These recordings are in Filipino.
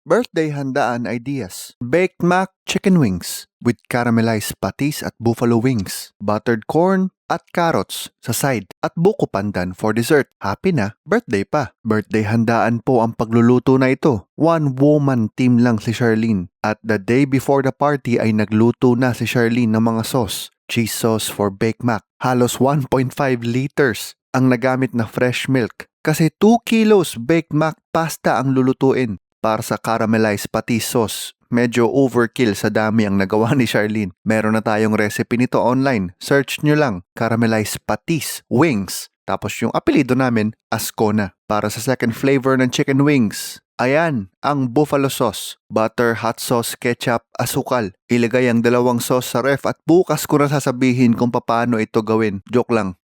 Birthday handaan ideas. Baked mac chicken wings with caramelized patis at buffalo wings, buttered corn at carrots sa side, at buko pandan for dessert. Happy na, birthday pa. Birthday handaan po ang pagluluto na ito. One-woman team lang si Charlene. At the day before the party ay nagluto na si Charlene ng mga sauce. Cheese sauce for baked mac. Halos 1.5 liters ang nagamit na fresh milk. Kasi 2 kilos baked mac pasta ang lulutuin para sa caramelized patis sauce. Medyo overkill sa dami ang nagawa ni Charlene. Meron na tayong recipe nito online. Search nyo lang, caramelized patis wings. Tapos yung apelido namin, Ascona. Para sa second flavor ng chicken wings, ayan, ang buffalo sauce, butter, hot sauce, ketchup, asukal. Ilagay ang dalawang sauce sa ref at bukas ko na sasabihin kung paano ito gawin. Joke lang.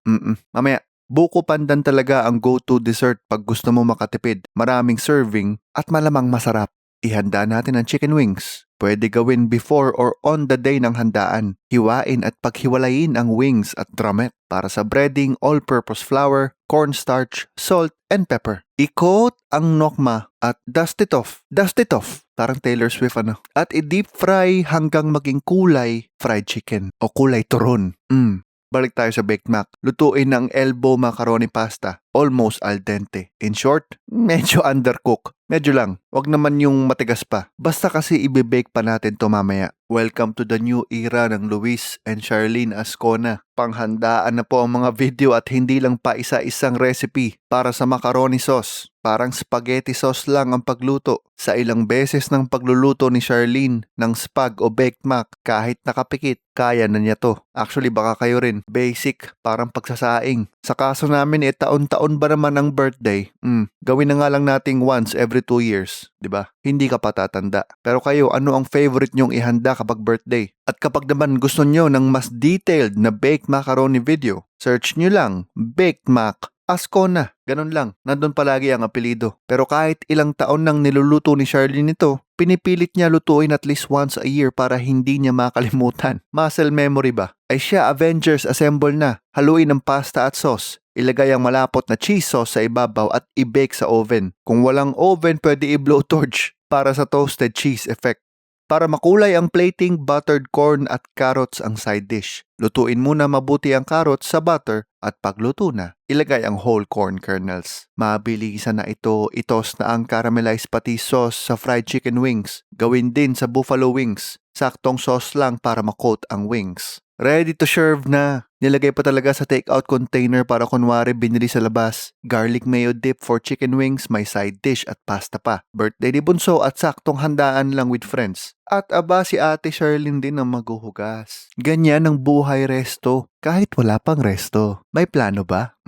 Mamaya. Buko pandan talaga ang go-to dessert pag gusto mo makatipid. Maraming serving at malamang masarap. Ihanda natin ang chicken wings. Pwede gawin before or on the day ng handaan. Hiwain at paghiwalayin ang wings at drumette. Para sa breading, all-purpose flour, cornstarch, salt, and pepper. I-coat ang nokma at dust it off. Dust it off. Parang Taylor Swift ano. At i-deep fry hanggang maging kulay fried chicken o kulay turon. Balik tayo sa baked mac. Lutuin ang elbow macaroni pasta. Almost al dente. In short, medyo undercook. Medyo lang. Wag naman yung matigas pa. Basta kasi ibibake pa natin to mamaya. Welcome to the new era ng Luis and Charlene Ascona. Panghandaan na po ang mga video at hindi lang pa isa-isang recipe para sa macaroni sauce. Parang spaghetti sauce lang ang pagluto. Sa ilang beses ng pagluluto ni Charlene ng spag o baked mac, kahit nakapikit, kaya na niya to. Actually, baka kayo rin. Basic, parang pagsasaing. Sa kaso namin, taon-taon ba naman ang birthday? Gawin na nga lang nating once every 2 years. Diba? Hindi ka patatanda. Pero kayo, ano ang favorite nyong ihanda kapag birthday? At kapag naman gusto nyo ng mas detailed na baked macaroni video, search nyo lang, baked mac Ascona. Ganun lang. Nandun palagi ang apelido. Pero kahit ilang taon nang niluluto ni Charlene ito, pinipilit niya lutuin at least once a year para hindi niya makalimutan. Muscle memory ba? Ay siya, Avengers assemble na. Haluin ang pasta at sauce. Ilagay ang malapot na cheese sauce sa ibabaw at i-bake sa oven. Kung walang oven, pwede i-blowtorch para sa toasted cheese effect. Para makulay ang plating, buttered corn at carrots ang side dish. Lutuin muna mabuti ang carrots sa butter at pagluto na, ilagay ang whole corn kernels. Mabilisan na ito, itos na ang caramelized patis sauce sa fried chicken wings. Gawin din sa buffalo wings. Saktong sauce lang para makot ang wings. Ready to serve na. Nilagay pa talaga sa takeout container para kunwari binili sa labas. Garlic mayo dip for chicken wings, may side dish at pasta pa. Birthday ni Bunso at saktong handaan lang with friends. At aba si Ate Charlene din ang maghuhugas. Ganyan ang buhay resto. Kahit wala pang resto. May plano ba?